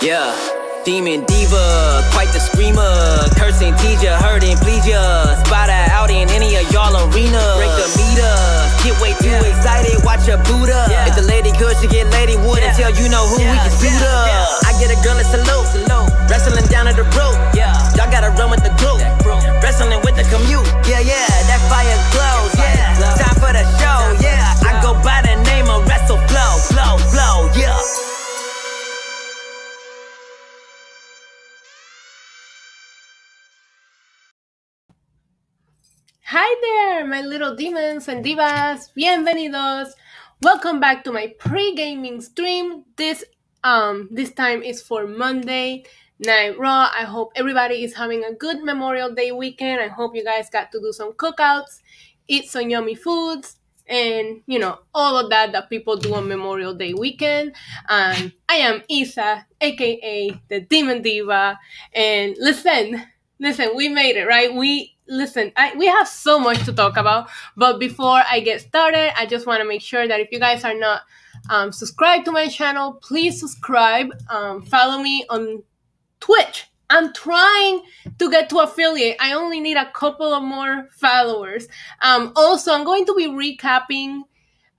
Yeah, demon diva, quite the screamer. Cursing, tease ya, hurting, please ya. Spot her out in any of y'all arenas. Break the meter, get way too excited, watch her boot up. If the lady good, she get lady wood until you know who we can suit up. I get a girl a salute, wrestling down at the rope. Y'all gotta run with the group, wrestling with the commute. Yeah, that fire glows. Time for the show. I go by the name of Wrestle Flow. Yeah. Hi there, my little demons and divas. Bienvenidos. Welcome back to my pre-gaming stream. This time is for Monday Night Raw. I hope everybody is having a good Memorial Day weekend. I hope you guys got to do some cookouts, eat some yummy foods, and all of that people do on Memorial Day weekend. I am Isa, aka the Demon Diva, and listen, we made it, right? We have so much to talk about, but before I get started, I just want to make sure that if you guys are not subscribed to my channel, please subscribe. Follow me on Twitch. I'm trying to get to affiliate. I only need a couple of more followers. Also, I'm going to be recapping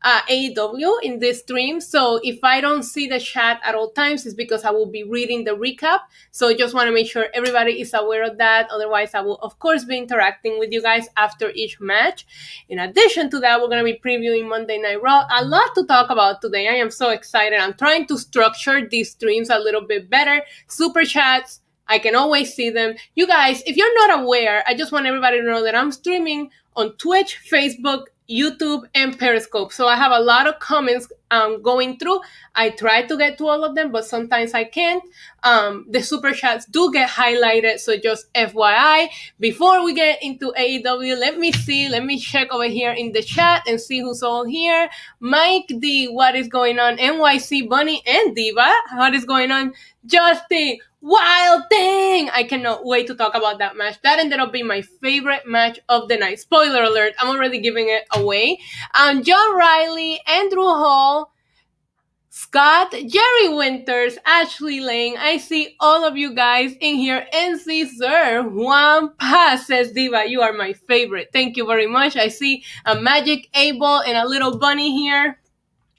AEW in this stream. So if I don't see the chat at all times, it's because I will be reading the recap. So just want to make sure everybody is aware of that. Otherwise, I will, of course, be interacting with you guys after each match. In addition to that, we're going to be previewing Monday Night Raw. A lot to talk about today. I am so excited. I'm trying to structure these streams a little bit better. Super chats, I can always see them. You guys, if you're not aware, I just want everybody to know that I'm streaming on Twitch, Facebook, YouTube, and Periscope. So I have a lot of comments going through. I try to get to all of them, but sometimes I can't. The super chats do get highlighted, so just FYI. Before we get into AEW, let me check over here in the chat and see who's all here. Mike D, what is going on? NYC Bunny and Diva, what is going on? Justin, Wild Thing! I cannot wait to talk about that match. That ended up being my favorite match of the night. Spoiler alert, I'm already giving it away. John Riley, Andrew Hall, Scott, Jerry Winters, Ashley Lane. I see all of you guys in here. NC Sir, Juan Paz says, Diva, you are my favorite. Thank you very much. I see a Magic A-Ball and a little bunny here.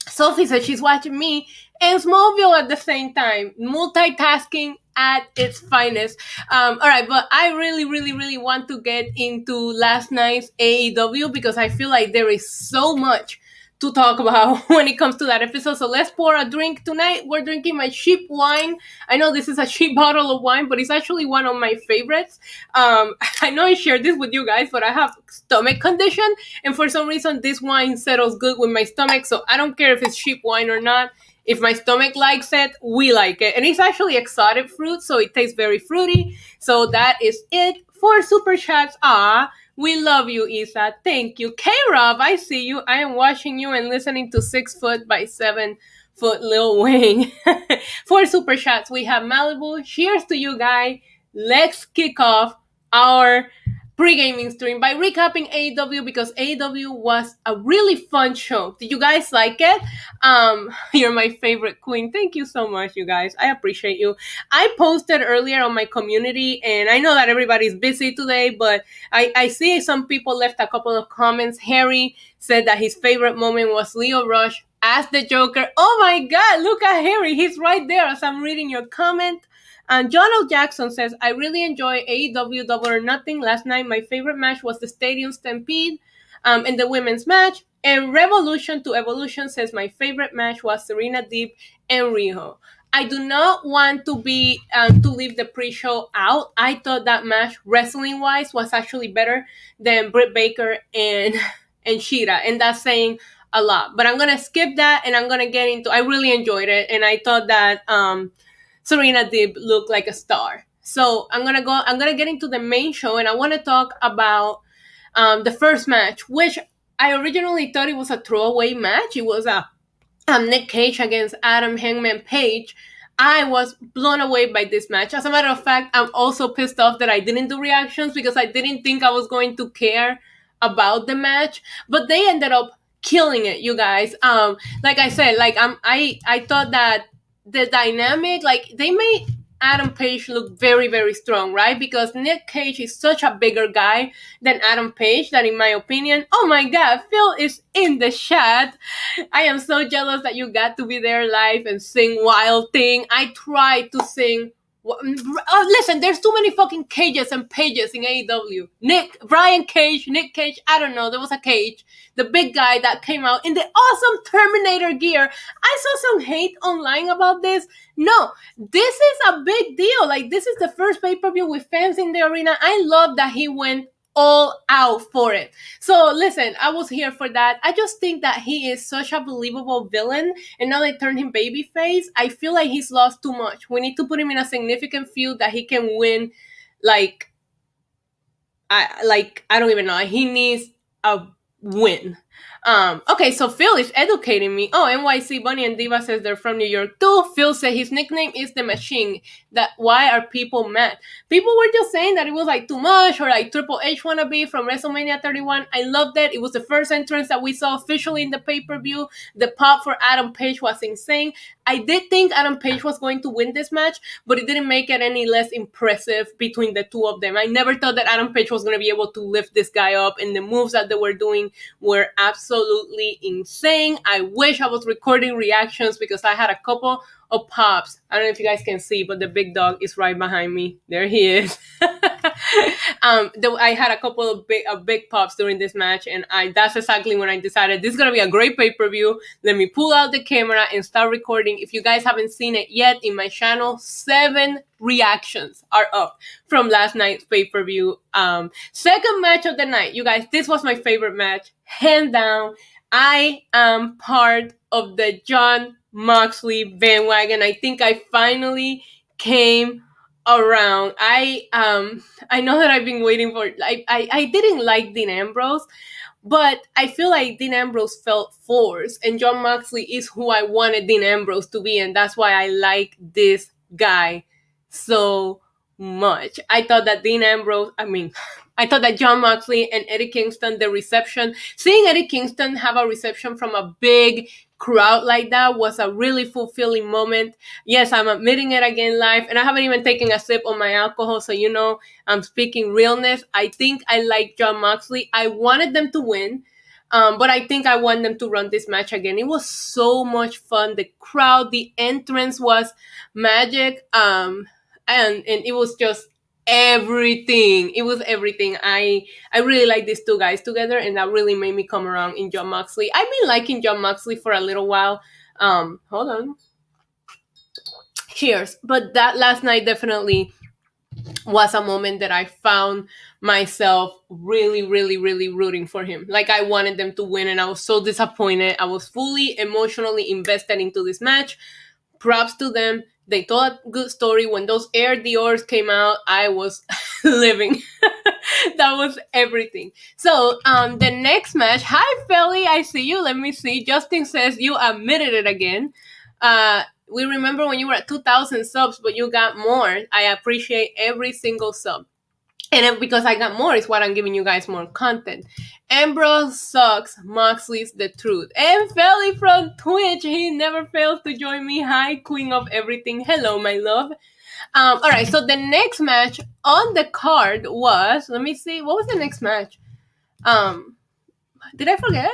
Sophie says she's watching me and Smallville at the same time. Multitasking at its finest. All right, but I really want to get into last night's AEW because I feel like there is so much to talk about when it comes to that episode. So let's pour a drink tonight. We're drinking my cheap wine. I know this is a cheap bottle of wine, but it's actually one of my favorites. I know I shared this with you guys, but I have stomach condition, and for some reason this wine settles good with my stomach, so I don't care if it's cheap wine or not. If my stomach likes it, we like it. And it's actually exotic fruit, so it tastes very fruity. So that is it for Super Chats. We love you, Isa. Thank you. K-Rob, I see you. I am watching you and listening to 6 foot by 7 foot Lil Wayne. For Super Chats, we have Malibu. Cheers to you, guy. Let's kick off our pre-gaming stream by recapping AEW because AEW was a really fun show. Did you guys like it? You're my favorite queen. Thank you so much, you guys. I appreciate you. I posted earlier on my community, and I know that everybody's busy today, but I see some people left a couple of comments. Harry said that his favorite moment was Leo Rush as the Joker. Oh my God, look at Harry. He's right there as I'm reading your comment. And John L. Jackson says, I really enjoy AEW Double or Nothing. Last night, my favorite match was the Stadium Stampede and the women's match. And Revolution to Evolution says, my favorite match was Serena Deeb and Riho. I do not want to be to leave the pre-show out. I thought that match, wrestling-wise, was actually better than Britt Baker and Shida. And that's saying a lot. But I'm going to skip that and I'm going to get into, I really enjoyed it. And I thought that Serena Deeb looked like a star. So I'm gonna get into the main show, and I want to talk about the first match, which I originally thought it was a throwaway match. It was a Nick Cage against Adam Hangman Page. I was blown away by this match. As a matter of fact, I'm also pissed off that I didn't do reactions because I didn't think I was going to care about the match, but they ended up killing it, you guys. Like I said, I thought that the dynamic, like they made Adam Page look very, very strong, right? Because Nick Cage is such a bigger guy than Adam Page that, in my opinion, oh my god, Phil is in the chat. I am so jealous that you got to be there live and sing Wild Thing. I tried to sing. Listen, there's too many fucking Cages and Pages in AEW. Brian Cage, Nick Cage, I don't know, there was a Cage, the big guy that came out in the awesome Terminator gear. I saw some hate online about this. No, this is a big deal. Like, this is the first pay-per-view with fans in the arena. I love that he went all out for it. So listen, I was here for that. I just think that he is such a believable villain, and now they turned him babyface. I feel like he's lost too much. We need to put him in a significant feud that he can win. Like I don't even know. He needs a win. Okay, so Phil is educating me. Oh, NYC Bunny and Diva says they're from New York too. Phil said his nickname is The Machine. That why are people mad? People were just saying that it was like too much, or like Triple H wannabe from WrestleMania 31. I loved it. It was the first entrance that we saw officially in the pay-per-view. The pop for Adam Page was insane. I did think Adam Page was going to win this match, but it didn't make it any less impressive between the two of them. I never thought that Adam Page was going to be able to lift this guy up, and the moves that they were doing were absolutely insane. I wish I was recording reactions because I had a couple of pops. I don't know if you guys can see, but the big dog is right behind me. There he is. I had a couple of big pops during this match, and that's exactly when I decided this is going to be a great pay-per-view. Let me pull out the camera and start recording. If you guys haven't seen it yet, in my channel, 7 reactions are up from last night's pay-per-view. Second match of the night. You guys, this was my favorite match. Hands down, I am part of the Jon Moxley bandwagon. I think I finally came around. I know that I've been waiting for. I didn't like Dean Ambrose, but I feel like Dean Ambrose felt forced, and Jon Moxley is who I wanted Dean Ambrose to be, and that's why I like this guy so much. I thought that Jon Moxley and Eddie Kingston, seeing Eddie Kingston have a reception from a big crowd like that was a really fulfilling moment. Yes, I'm admitting it again live, and I haven't even taken a sip on my alcohol, so you know I'm speaking realness. I think I like Jon Moxley. I wanted them to win, but I think I want them to run this match again. It was so much fun. The crowd, the entrance was magic, and it was just everything. It was everything. I really like these two guys together, and that really made me come around in Jon Moxley. I've been liking Jon Moxley for a little while. Hold on. Cheers. But that last night definitely was a moment that I found myself really, really, really rooting for him. Like, I wanted them to win, and I was so disappointed. I was fully emotionally invested into this match. Props to them. They told a good story. When those Air Diors came out, I was living. That was everything. So, the next match. Hi, Felly. I see you. Let me see. Justin says you admitted it again. We remember when you were at 2,000 subs, but you got more. I appreciate every single sub. And because I got more, is what I'm giving you guys more content. Ambrose sucks. Moxley's the truth. And Felly from Twitch, he never fails to join me. Hi, queen of everything. Hello, my love. All right, so the next match on the card was, let me see, what was the next match? Did I forget?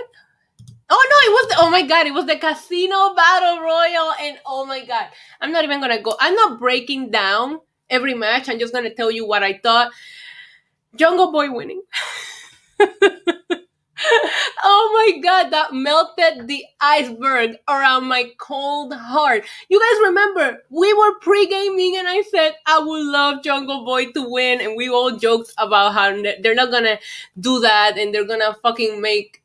Oh my god, it was the Casino Battle Royal, and oh my god, I'm not breaking down every match. I'm just gonna tell you what I thought. Jungle Boy winning. Oh my god, that melted the iceberg around my cold heart. You guys remember, we were pre-gaming and I said I would love Jungle Boy to win, and we all joked about how they're not gonna do that, and they're gonna fucking make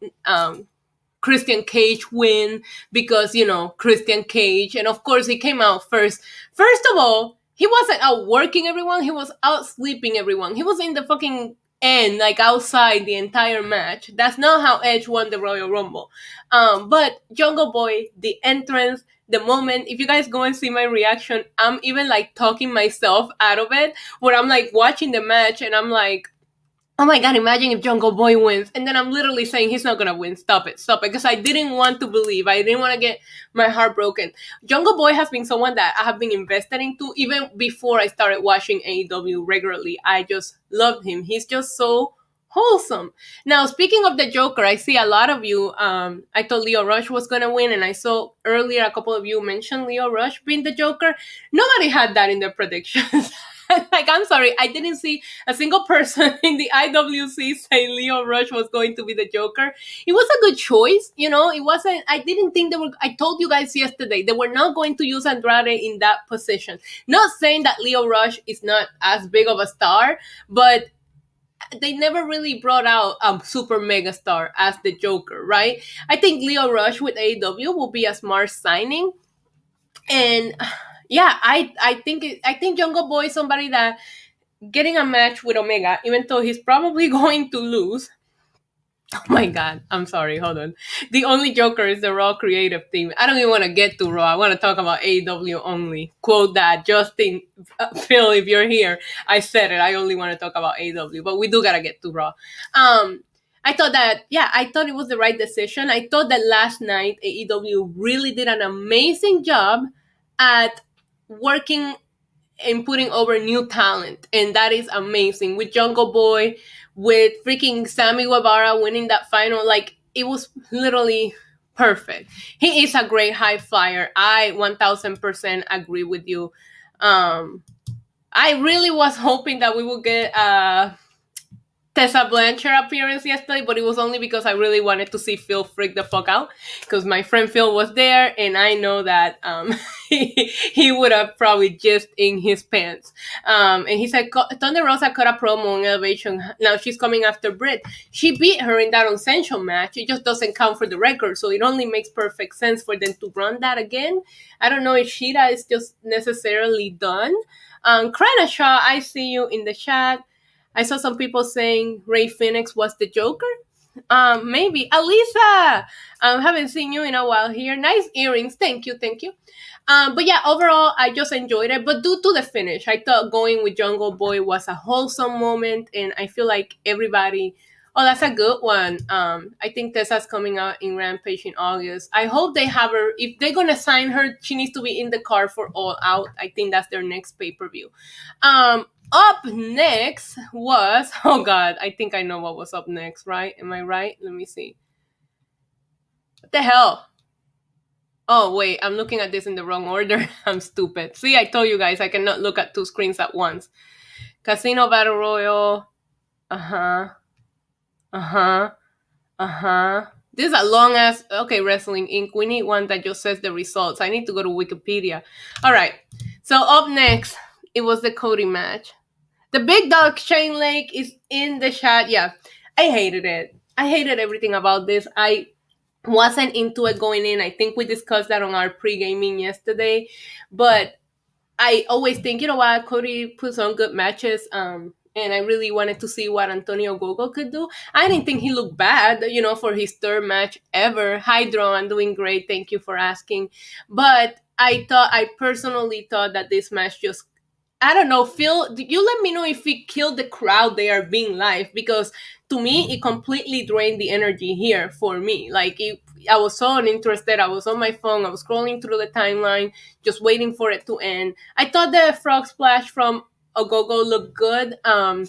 Christian Cage win because, you know, Christian Cage. And of course, he came out first. First of all, he wasn't outworking everyone. He was out sleeping everyone. He was in the fucking end, like outside the entire match. That's not how Edge won the Royal Rumble. But Jungle Boy, the entrance, the moment, if you guys go and see my reaction, I'm even like talking myself out of it, where I'm like watching the match and I'm like, Oh my god, imagine if Jungle Boy wins. And then I'm literally saying he's not gonna win. Stop it, stop it. Because I didn't want to believe. I didn't want to get my heart broken. Jungle Boy has been someone that I have been invested into even before I started watching AEW regularly. I just loved him. He's just so wholesome. Now, speaking of the Joker, I see a lot of you. I thought Leo Rush was gonna win, and I saw earlier a couple of you mentioned Leo Rush being the Joker. Nobody had that in their predictions. Like, I'm sorry, I didn't see a single person in the IWC say Leo Rush was going to be the Joker. It was a good choice, you know. It wasn't. I didn't think they were. I told you guys yesterday they were not going to use Andrade in that position. Not saying that Leo Rush is not as big of a star, but they never really brought out a super mega star as the Joker, right? I think Leo Rush with AEW will be a smart signing, and yeah, I think Jungle Boy is somebody that getting a match with Omega, even though he's probably going to lose. Oh my god, I'm sorry, hold on. The only Joker is the Raw creative team. I don't even want to get to Raw. I want to talk about AEW only. Quote that, Justin, Phil, if you're here. I said it. I only want to talk about AEW, but we do got to get to Raw. I thought that, yeah, I thought it was the right decision. I thought that last night AEW really did an amazing job at working and putting over new talent, and that is amazing. With Jungle Boy, with freaking Sammy Guevara winning that final, like, it was literally perfect. He is a great high flyer. I 1000% agree with you. I really was hoping that we would get Tessa Blanchard appearance yesterday, but it was only because I really wanted to see Phil freak the fuck out, because my friend Phil was there, and I know that he would have probably just in his pants. And he said Thunder Rosa cut a promo on Elevation. Now she's coming after Britt. She beat her in that Uncensured match. It just doesn't count for the record, so it only makes perfect sense for them to run that again. I don't know if Shida is just necessarily done. Kranashaw, I see you in the chat. I saw some people saying Ray Phoenix was the Joker. Maybe. Alisa! Haven't seen you in a while here. Nice earrings. Thank you, thank you. But yeah, overall, I just enjoyed it. But due to the finish, I thought going with Jungle Boy was a wholesome moment. And I feel like everybody... Oh, that's a good one. I think Tessa's coming out in Rampage in August. I hope they have her... If they're going to sign her, she needs to be in the card for All Out. I think that's their next pay-per-view. Up next was... Oh, God. I think I know what was up next, right? Am I right? Let me see. What the hell? Oh, wait. I'm looking at this in the wrong order. I'm stupid. See, I told you guys I cannot look at two screens at once. Casino Battle Royal. Uh-huh. This is a long ass... Okay, Wrestling Inc. We need one that just says the results. I need to go to Wikipedia. All right. So up next, it was the Cody match. The big dog Shane Lake is in the chat. Yeah, I hated it. I hated everything about this. I wasn't into it going in. I think we discussed that on our pre-gaming yesterday. But I always think, you know what, Cody puts on good matches. And I really wanted to see what Antonio Gogo could do. I didn't think he looked bad, you know, for his third match ever. Hydro, I'm doing great. Thank you for asking. But I personally thought that this match just... I don't know, Phil, you let me know if it killed the crowd they are being live, because to me, it completely drained the energy here for me. Like, I was so uninterested. I was on my phone. I was scrolling through the timeline, just waiting for it to end. I thought the frog splash from Ogogo looked good. Oh,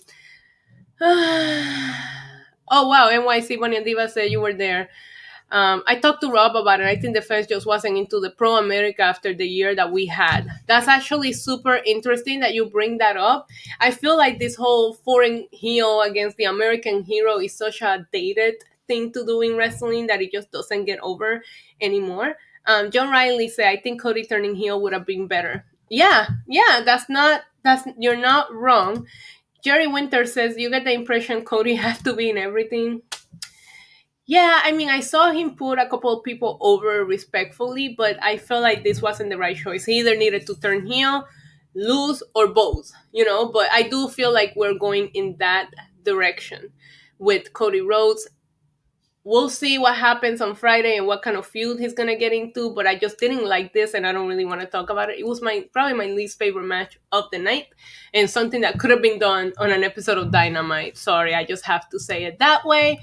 wow, NYC Bunny and Diva said you were there. I talked to Rob about it. I think the fans just wasn't into the Pro America after the year that we had. That's actually super interesting that you bring that up. I feel like this whole foreign heel against the American hero is such a dated thing to do in wrestling that it just doesn't get over anymore. John Riley said, I think Cody turning heel would have been better. Yeah, you're not wrong. Jerry Winter says, you get the impression Cody has to be in everything. Yeah, I mean, I saw him put a couple of people over respectfully, but I felt like this wasn't the right choice. He either needed to turn heel, lose, or both, you know? But I do feel like we're going in that direction with Cody Rhodes we'll see what happens on Friday and what kind of feud he's gonna get into. But I just didn't like this, and I don't really want to talk about it. It was probably my least favorite match of the night, and something that could have been done on an episode of Dynamite. Sorry, I just have to say it that way.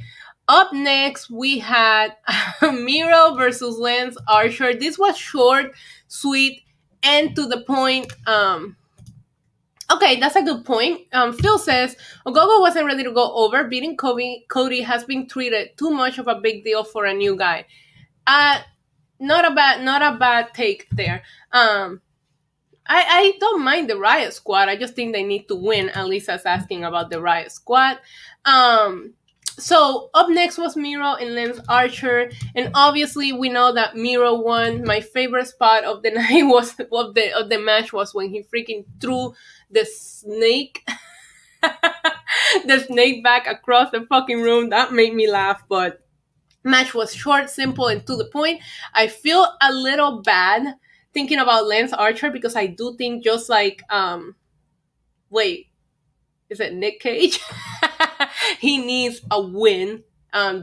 Up next, we had Miro versus Lance Archer. This was short, sweet, and to the point. Okay, that's a good point. Phil says Ogogo wasn't ready to go over. Beating Cody has been treated too much of a big deal for a new guy. Uh, not a bad take there. I don't mind the Riot Squad. I just think they need to win. Alisa's asking about the Riot Squad. So up next was Miro and Lance Archer, and obviously we know that Miro won. My favorite spot of the night was of the match was when he freaking threw the snake, the snake back across the fucking room. That made me laugh, but match was short, simple, and to the point. I feel a little bad thinking about Lance Archer because I do think just like wait, is it Nick Cage? He needs a win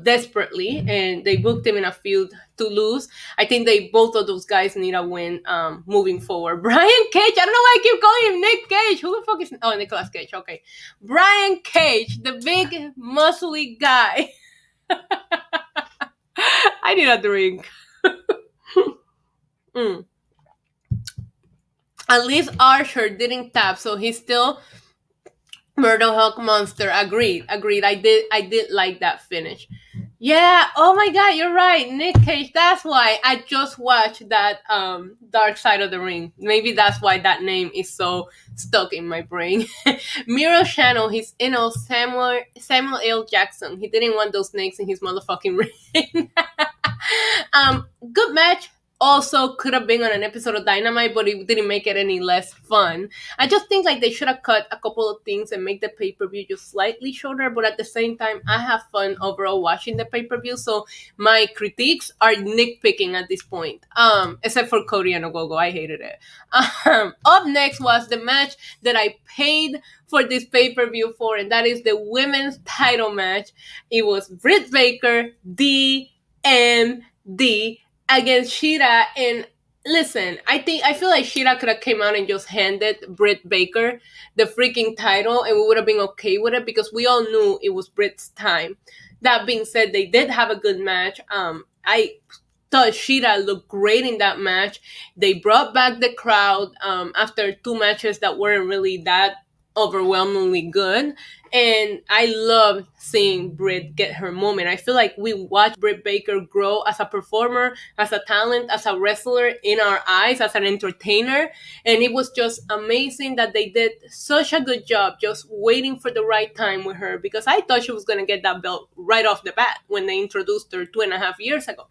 desperately, and they booked him in a feud to lose. I think both of those guys need a win moving forward. Brian Cage, I don't know why I keep calling him Nick Cage. Who the fuck is? Oh, Nicolas Cage. Okay, Brian Cage, the big muscly guy. I need a drink. At least Archer didn't tap, so he's still Murder Hulk Monster. Agreed. I did like that finish. Yeah, oh my god, you're right. Nick Cage, that's why I just watched that Dark Side of the Ring. Maybe that's why that name is so stuck in my brain. Miro channel, he's Samuel L. Jackson. He didn't want those snakes in his motherfucking ring. Good match. Also could have been on an episode of Dynamite, but it didn't make it any less fun. I just think like they should have cut a couple of things and make the pay-per-view just slightly shorter, but at the same time, I have fun overall watching the pay-per-view, so my critiques are nitpicking at this point. Except for Cody and Ogogo, I hated it. Up next was the match that I paid for this pay-per-view for, and that is the women's title match. It was Britt Baker, DMD, against Shida. And listen, I feel like Shida could have came out and just handed Britt Baker the freaking title, and we would have been okay with it because we all knew it was Britt's time. That being said, they did have a good match. I thought Shida looked great in that match. They brought back the crowd after two matches that weren't really that overwhelmingly good, and I love seeing Britt get her moment. I feel like we watched Britt Baker grow as a performer, as a talent, as a wrestler in our eyes, as an entertainer, and it was just amazing that they did such a good job just waiting for the right time with her, because I thought she was going to get that belt right off the bat when they introduced her 2.5 years ago.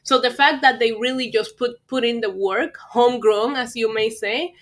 So the fact that they really just put in the work, homegrown as you may say,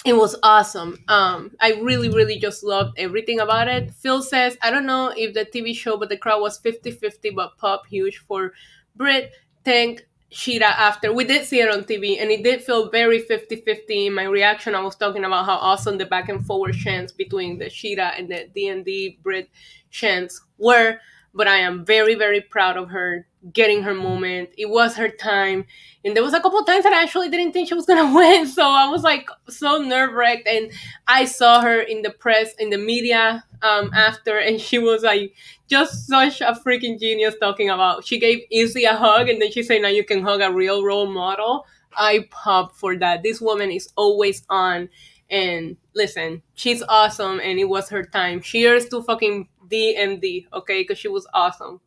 it was awesome. I really just loved everything about it. Phil says, I don't know if the TV show, but the crowd was 50-50, but pop huge for Britt. Thank Shida after. We did see it on TV, and it did feel very 50-50. In my reaction, I was talking about how awesome the back and forward chants between the Shida and the D&D Britt chants were. But I am very proud of her getting her moment. It was her time. And there was a couple of times that I actually didn't think she was going to win. So I was like so nerve-wracked. And I saw her in the press, in the media after. And she was like just such a freaking genius talking about. She gave Izzy a hug. And then she said, now you can hug a real role model. I pop for that. This woman is always on. And listen, she's awesome. And it was her time. Cheers to fucking DMD, okay? Because she was awesome.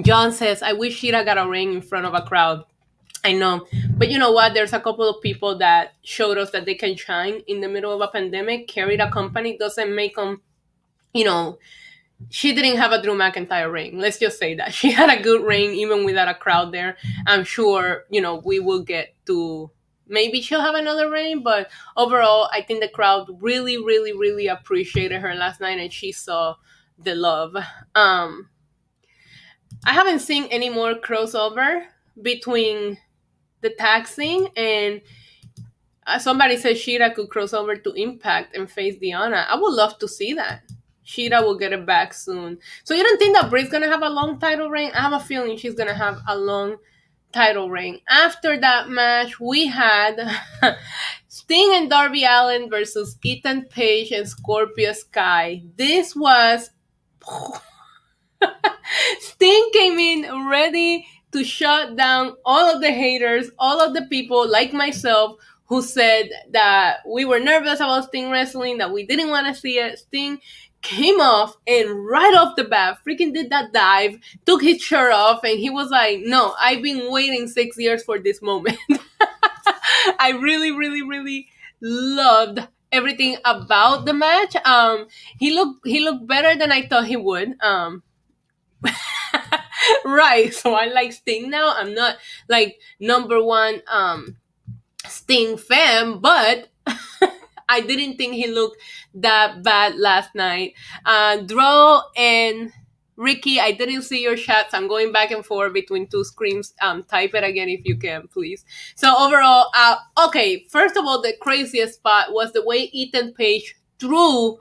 John says, I wish Shida got a ring in front of a crowd. I know. But you know what? There's a couple of people that showed us that they can shine in the middle of a pandemic. Carried a company doesn't make them, you know, she didn't have a Drew McIntyre ring. Let's just say that. She had a good ring even without a crowd there. I'm sure, you know, we will get to... Maybe she'll have another reign, but overall, I think the crowd really appreciated her last night, and she saw the love. I haven't seen any more crossover between the tag scene, and somebody said Shida could cross over to Impact and face Diana. I would love to see that. Shida will get it back soon. So you don't think that Britt's gonna have a long title reign? I have a feeling she's gonna have a long title reign. After that match, we had Sting and Darby Allin versus Ethan Page and Scorpio Sky. This was Sting came in ready to shut down all of the haters, all of the people like myself who said that we were nervous about Sting wrestling, that we didn't want to see it. Sting came off and right off the bat freaking did that dive, took his shirt off, and he was like, no, I've been waiting 6 years for this moment. I really, really, really loved everything about the match. He looked better than I thought he would. Right, so I like Sting now. I'm not like number one Sting fan, but I didn't think he looked that bad last night. Dro and Ricky, I didn't see your shots. I'm going back and forth between two screens. Type it again if you can, please. So overall, okay, first of all, the craziest spot was the way Ethan Page threw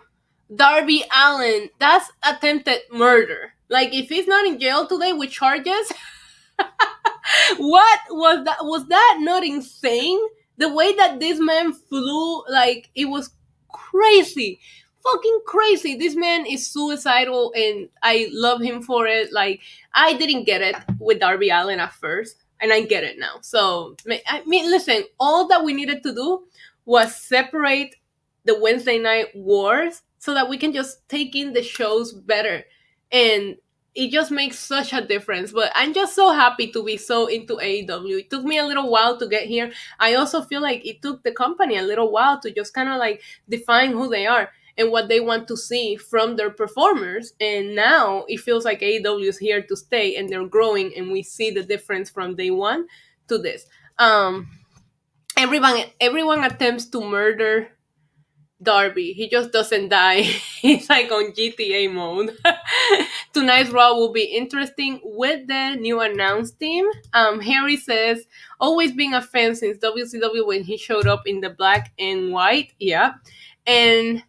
Darby Allin. That's attempted murder. Like, if he's not in jail today with charges, what was that? Was that not insane? The way that this man flew, like, it was crazy. Fucking crazy. This man is suicidal and I love him for it. Like, I didn't get it with Darby Allin at first, and I get it now. So, I mean, listen, all that we needed to do was separate the Wednesday night wars so that we can just take in the shows better. And it just makes such a difference. But I'm just so happy to be so into AEW. It took me a little while to get here. I also feel like it took the company a little while to just kind of like define who they are and what they want to see from their performers. And now it feels like AEW is here to stay and they're growing, and we see the difference from day one to this. Everyone attempts to murder Darby. He just doesn't die. He's like on GTA mode. Tonight's Raw will be interesting with the new announce team. Harry says, always being a fan since WCW when he showed up in the black and white. Yeah. And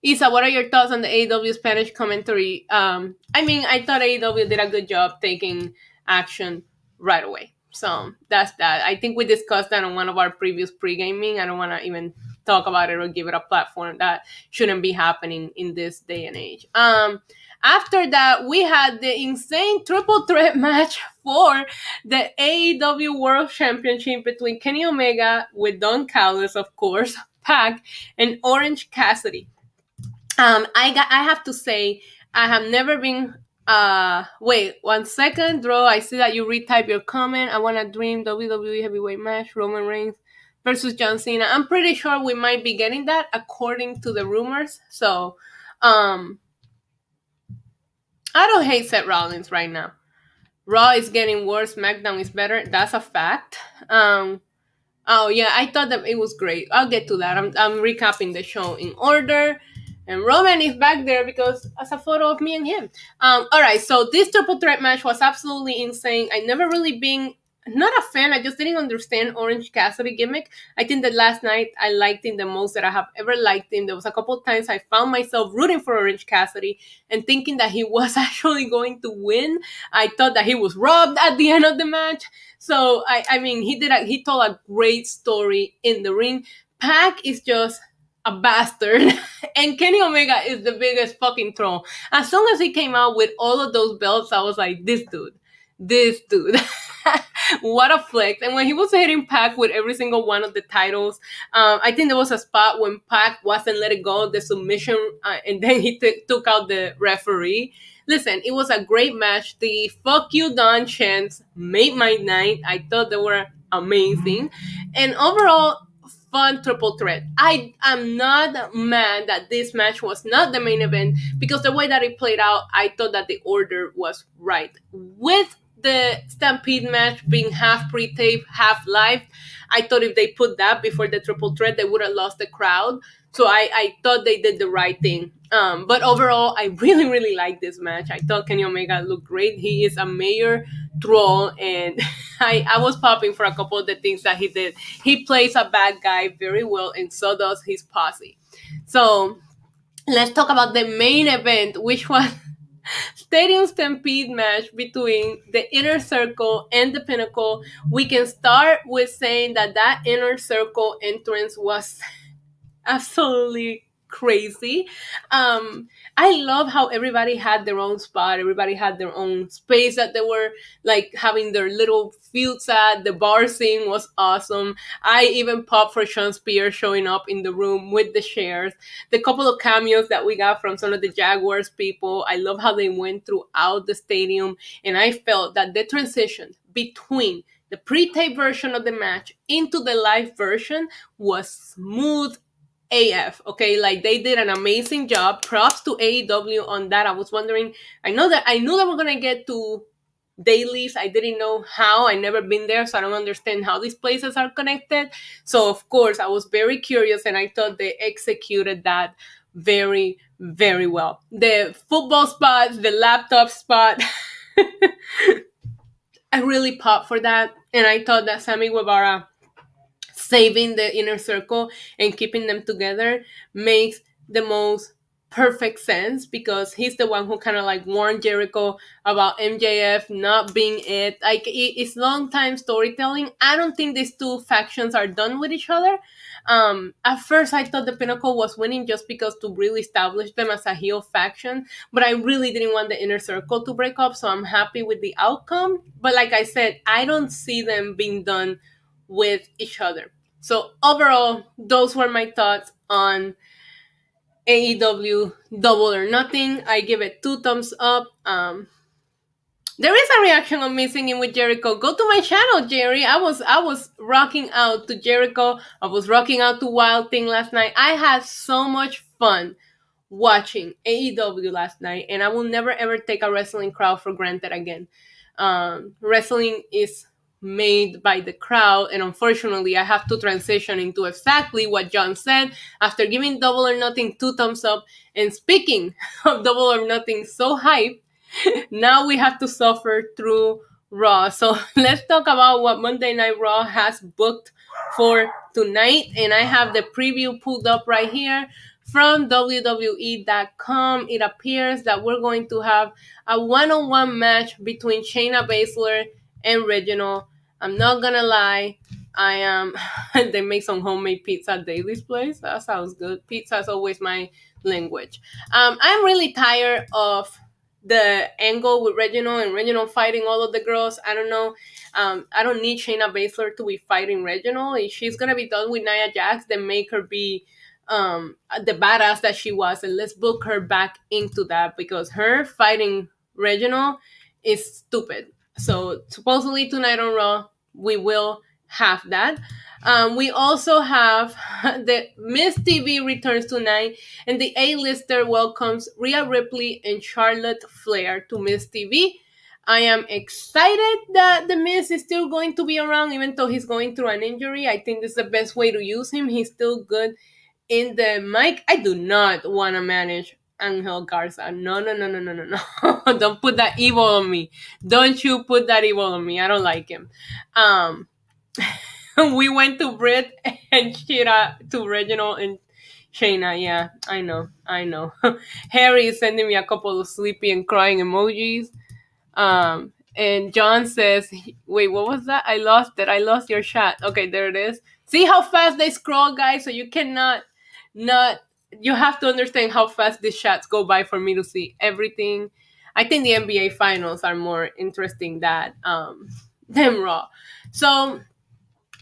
Isa, what are your thoughts on the AEW Spanish commentary? I mean, I thought AEW did a good job taking action right away. So that's that. I think we discussed that on one of our previous pre-gaming. I don't want to even talk about it or give it a platform. That shouldn't be happening in this day and age. After that, we had the insane triple threat match for the AEW World Championship between Kenny Omega with Don Callis, of course, Pac, and Orange Cassidy. I have to say, I have never been. Wait 1 second, Dro. I see that you retype your comment. I want a dream WWE heavyweight match, Roman Reigns versus John Cena. I'm pretty sure we might be getting that according to the rumors. So, I don't hate Seth Rollins right now. Raw is getting worse. SmackDown is better. That's a fact. Oh yeah, I thought that it was great. I'll get to that. I'm recapping the show in order. And Roman is back there because as a photo of me and him. All right, so this triple threat match was absolutely insane. I never really been not a fan. I just didn't understand Orange Cassidy gimmick. I think that last night I liked him the most that I have ever liked him. There was a couple of times I found myself rooting for Orange Cassidy and thinking that he was actually going to win. I thought that he was robbed at the end of the match. So I mean, he told a great story in the ring. Pac is just a bastard, and Kenny Omega is the biggest fucking troll. As soon as he came out with all of those belts, I was like, this dude. What a flex. And when he was hitting Pac with every single one of the titles, I think there was a spot when Pac wasn't letting go of the submission, and then he took out the referee. Listen, it was a great match. The fuck you Don chants made my night. I thought they were amazing. And overall, fun triple threat. I am not mad that this match was not the main event because the way that it played out, I thought that the order was right. With the Stampede match being half pre-tape, half live, I thought if they put that before the triple threat, they would have lost the crowd. So I thought they did the right thing. But overall, I really, really liked this match. I thought Kenny Omega looked great. He is a major troll, and I was popping for a couple of the things that he did. He plays a bad guy very well, and so does his posse. So let's talk about the main event, which was Stadium Stampede match between the Inner Circle and the Pinnacle. We can start with saying that Inner Circle entrance was absolutely crazy. Um, I love how everybody had their own spot. Everybody had their own space that they were like having their little feuds at. The bar scene was awesome. I even popped for Sean Spears showing up in the room with the shares. The couple of cameos that we got from some of the Jaguars people, I love how they went throughout the stadium. And I felt that the transition between the pre-tape version of the match into the live version was smooth AF. Okay, like they did an amazing job. Props to AEW on that. I was wondering, I knew that we're gonna get to dailies. I didn't know how. I never been there, so I don't understand how these places are connected. So of course I was very curious, and I thought they executed that very, very well. The football spot, the laptop spot, I really popped for that. And I thought that Sammy Guevara saving the Inner Circle and keeping them together makes the most perfect sense, because he's the one who kind of like warned Jericho about MJF not being it. Like it's long time storytelling. I don't think these two factions are done with each other. At first I thought the Pinnacle was winning just because to really establish them as a heel faction, but I really didn't want the Inner Circle to break up, so I'm happy with the outcome. But like I said, I don't see them being done with each other. So overall, those were my thoughts on AEW Double or Nothing. I give it 2 thumbs up. There is a reaction on me singing with Jericho. Go to my channel, Jerry. I was rocking out to Jericho. I was rocking out to Wild Thing last night. I had so much fun watching AEW last night, and I will never ever take a wrestling crowd for granted again. Wrestling is made by the crowd, and unfortunately I have to transition into exactly what John said after giving Double or Nothing 2 thumbs up. And speaking of Double or Nothing so hype, now we have to suffer through Raw. So let's talk about what Monday Night Raw has booked for tonight. And I have the preview pulled up right here from WWE.com. It appears that we're going to have a one-on-one match between Shayna Baszler and Reginald. I'm not gonna lie, I am. They make some homemade pizza at Daly's place. That sounds good. Pizza is always my language. I'm really tired of the angle with Reginald and Reginald fighting all of the girls. I don't know. I don't need Shayna Baszler to be fighting Reginald. If she's gonna be done with Nia Jax, then make her be the badass that she was, and let's book her back into that, because her fighting Reginald is stupid. So supposedly tonight on Raw we will have that. We also have the Miss TV returns tonight, and the A-lister welcomes Rhea Ripley and Charlotte Flair to Miss TV. I am excited that the Miz is still going to be around, even though he's going through an injury. I think this is the best way to use him. He's still good in the mic. I do not want to manage Angel Garza. No, no, no, no, no, no, no. Don't put that evil on me. Don't you put that evil on me. I don't like him. We went to Britt and Shira to Reginald and Shayna. Yeah, I know. Harry is sending me a couple of sleepy and crying emojis. And John says, wait, what was that? I lost it. I lost your chat. Okay, there it is. See how fast they scroll, guys? So you cannot you have to understand how fast these chats go by for me to see everything. I think the NBA finals are more interesting than Raw. So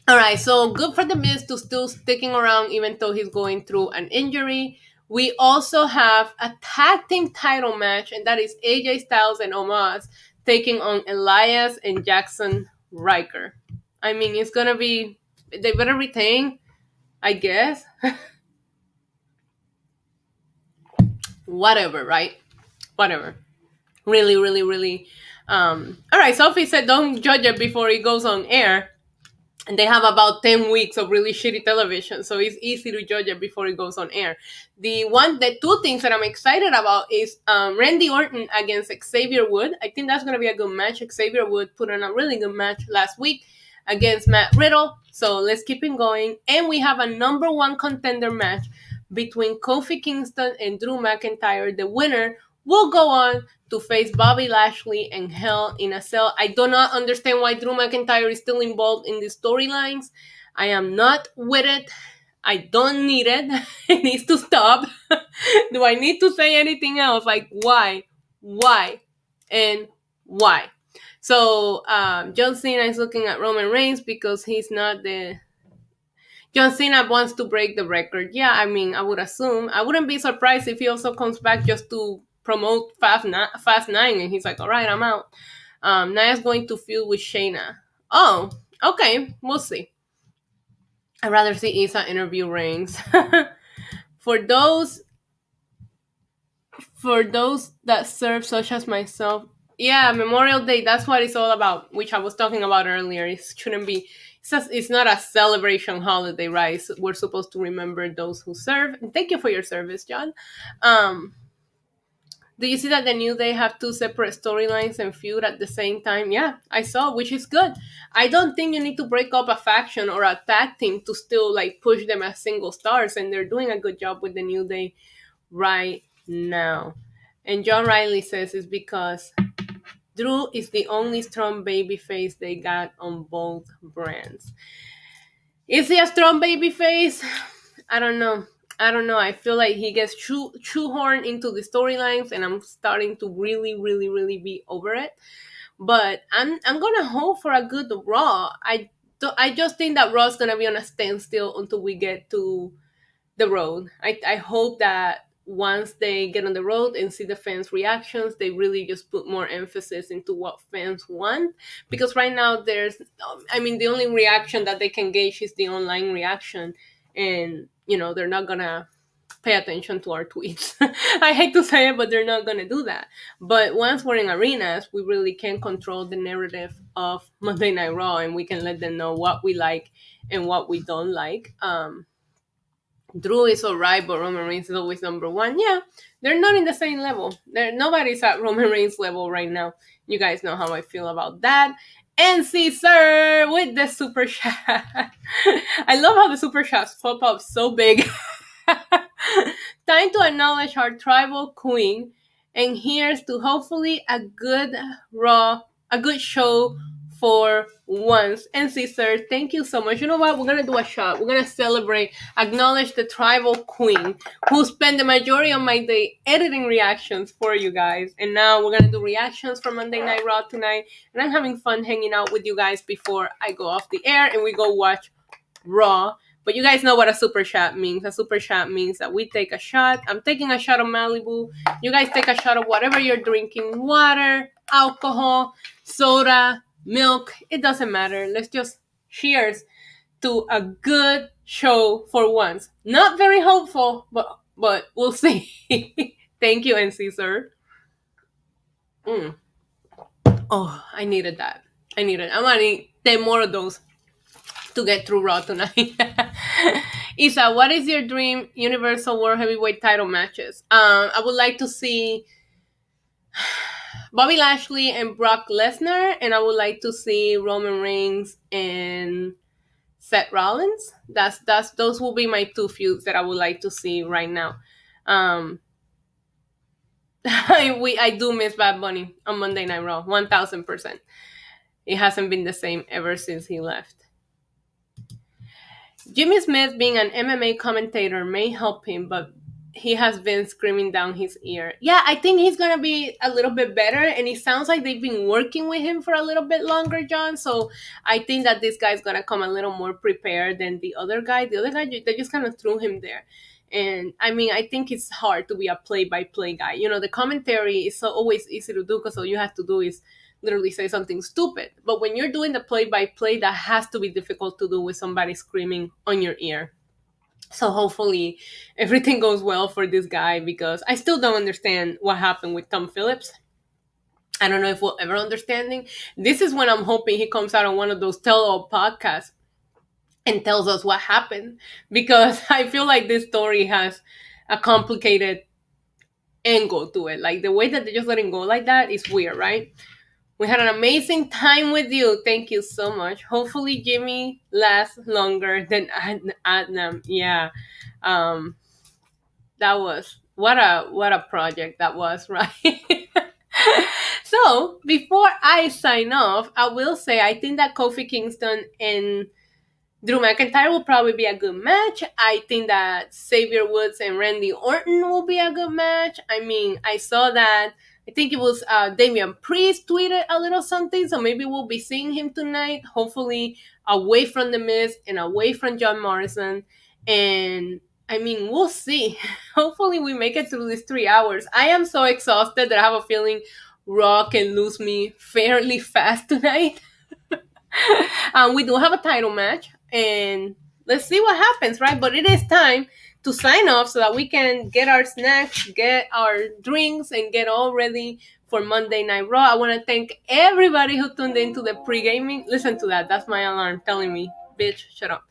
all right, so good for the Miz to still sticking around even though he's going through an injury. We also have a tag team title match, and that is AJ Styles and Omos taking on Elias and Jackson Riker. I mean, it's gonna be, they better retain, I guess. Whatever, right? Whatever. Really, really, really. All right, Sophie said don't judge it before it goes on air. And they have about 10 weeks of really shitty television, so it's easy to judge it before it goes on air. The 2 things that I'm excited about is Randy Orton against Xavier Wood. I think that's going to be a good match. Xavier Wood put on a really good match last week against Matt Riddle, so let's keep it going. And we have a number 1 contender match between Kofi Kingston and Drew McIntyre. The winner will go on to face Bobby Lashley and Hell in a Cell. I do not understand why Drew McIntyre is still involved in these storylines. I am not with it. I don't need it. It needs to stop. Do I need to say anything else? Like, why? Why? And why? So, John Cena is looking at Roman Reigns because he's not the. John Cena wants to break the record. Yeah, I mean, I would assume. I wouldn't be surprised if he also comes back just to promote Fast 9 and he's like, all right, I'm out. Nia's going to feud with Shayna. Oh, okay. We'll see. I'd rather see Isa interview Reigns. For those that serve, such as myself, yeah, Memorial Day, that's what it's all about, which I was talking about earlier. It shouldn't be, it's not a celebration holiday, right? We're supposed to remember those who serve. And thank you for your service, John. Do you see that the New Day have two separate storylines and feud at the same time? Yeah, I saw, which is good. I don't think you need to break up a faction or a tag team to still like push them as single stars, and they're doing a good job with the New Day right now. And John Riley says it's because Drew is the only strong baby face they got on both brands. Is he a strong baby face? I don't know. I feel like he gets shoehorned into the storylines, and I'm starting to really, really, really be over it. But I'm gonna hope for a good Raw. I just think that Raw's gonna be on a standstill until we get to the road. I hope that once they get on the road and see the fans' reactions, they really just put more emphasis into what fans want. Because right now the only reaction that they can gauge is the online reaction. And, they're not gonna pay attention to our tweets. I hate to say it, but they're not gonna do that. But once we're in arenas, we really can control the narrative of Monday Night Raw, and we can let them know what we like and what we don't like. Drew is alright, but Roman Reigns is always number one. Yeah, they're not in the same level. Nobody's at Roman Reigns level right now. You guys know how I feel about that. And Caesar with the super chat. I love how the super chats pop up so big. Time to acknowledge our tribal queen, and here's to hopefully a good show for once. And Caesar, thank you so much. You know what? We're gonna do a shot. We're gonna celebrate, acknowledge the tribal queen who spent the majority of my day editing reactions for you guys. And now we're gonna do reactions for Monday Night Raw tonight. And I'm having fun hanging out with you guys before I go off the air and we go watch Raw. But you guys know what a super chat means. A super chat means that we take a shot. I'm taking a shot of Malibu. You guys take a shot of whatever you're drinking. Water, alcohol, soda, milk. It doesn't matter. Let's just cheers to a good show for once. Not very hopeful, but we'll see. Thank you, NC sir. Oh, I needed that. I'm gonna need 10 more of those to get through Raw tonight. Isa, what is your dream Universal World Heavyweight title matches? I would like to see Bobby Lashley and Brock Lesnar, and I would like to see Roman Reigns and Seth Rollins. Those will be my two feuds that I would like to see right now. I do miss Bad Bunny on Monday Night Raw, 1000%. It hasn't been the same ever since he left. Jimmy Smith being an MMA commentator may help him, but he has been screaming down his ear. Yeah, I think he's going to be a little bit better, and it sounds like they've been working with him for a little bit longer, John, so I think that this guy's going to come a little more prepared than the other guy. The other guy, they just kind of threw him there. And, I mean, I think it's hard to be a play-by-play guy. The commentary is always easy to do because all you have to do is literally say something stupid. But when you're doing the play-by-play, that has to be difficult to do with somebody screaming on your ear. So hopefully everything goes well for this guy, because I still don't understand what happened with Tom Phillips. I don't know if we'll ever understand. This is when I'm hoping he comes out on one of those tell-all podcasts and tells us what happened, because I feel like this story has a complicated angle to it. Like the way that they just let him go like that is weird, right? We had an amazing time with you. Thank you so much. Hopefully Jimmy lasts longer than Adnam. Yeah. that was what a project that was, right? So before I sign off, I will say I think that Kofi Kingston and Drew McIntyre will probably be a good match. I think that Xavier Woods and Randy Orton will be a good match. I mean, I saw that. I think it was Damian Priest tweeted a little something, so maybe we'll be seeing him tonight. Hopefully, away from The Miz and away from John Morrison. And I mean, we'll see. Hopefully, we make it through these 3 hours. I am so exhausted that I have a feeling Raw can lose me fairly fast tonight. We do have a title match, and let's see what happens, right? But it is time to sign off so that we can get our snacks, get our drinks, and get all ready for Monday Night Raw. I want to thank everybody who tuned into the pre-gaming. Listen to that. That's my alarm telling me, bitch, shut up.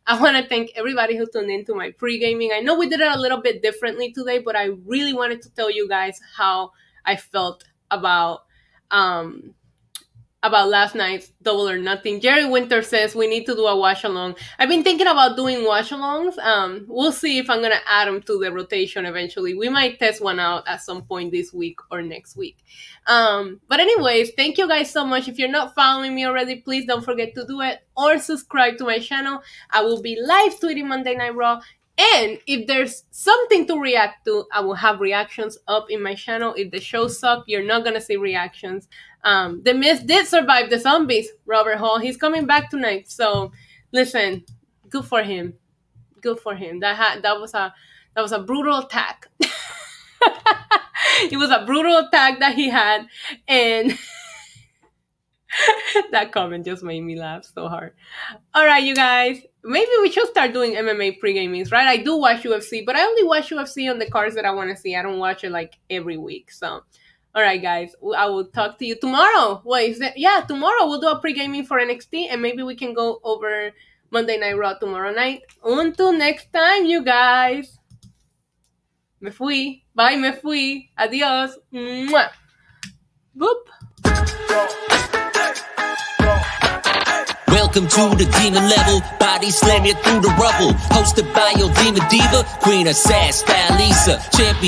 I want to thank everybody who tuned into my pre-gaming. I know we did it a little bit differently today, but I really wanted to tell you guys how I felt about last night's Double or Nothing. Jerry Winter says we need to do a watch along. I've been thinking about doing watch alongs. We'll see if I'm gonna add them to the rotation eventually. We might test one out at some point this week or next week. But anyways, thank you guys so much. If you're not following me already, please don't forget to do it or subscribe to my channel. I will be live tweeting Monday Night Raw. And if there's something to react to, I will have reactions up in my channel. If the show sucks, you're not gonna see reactions. The Miz did survive the zombies, Robert Hall. He's coming back tonight. So listen, good for him. Good for him. That was a brutal attack. It was a brutal attack that he had, and that comment just made me laugh so hard. All right, you guys. Maybe we should start doing MMA pre-gamings, right? I do watch UFC, but I only watch UFC on the cards that I want to see. I don't watch it like every week. So, all right, guys. I will talk to you tomorrow. Wait, is that? Yeah, tomorrow we'll do a pre-gaming for NXT, and maybe we can go over Monday Night Raw tomorrow night. Until next time, you guys. Me fui. Bye, me fui. Adios. Mwah. Boop. Welcome to the demon level, body slamming through the rubble. Hosted by your demon diva, Queen of Sass, Style Lisa, champion.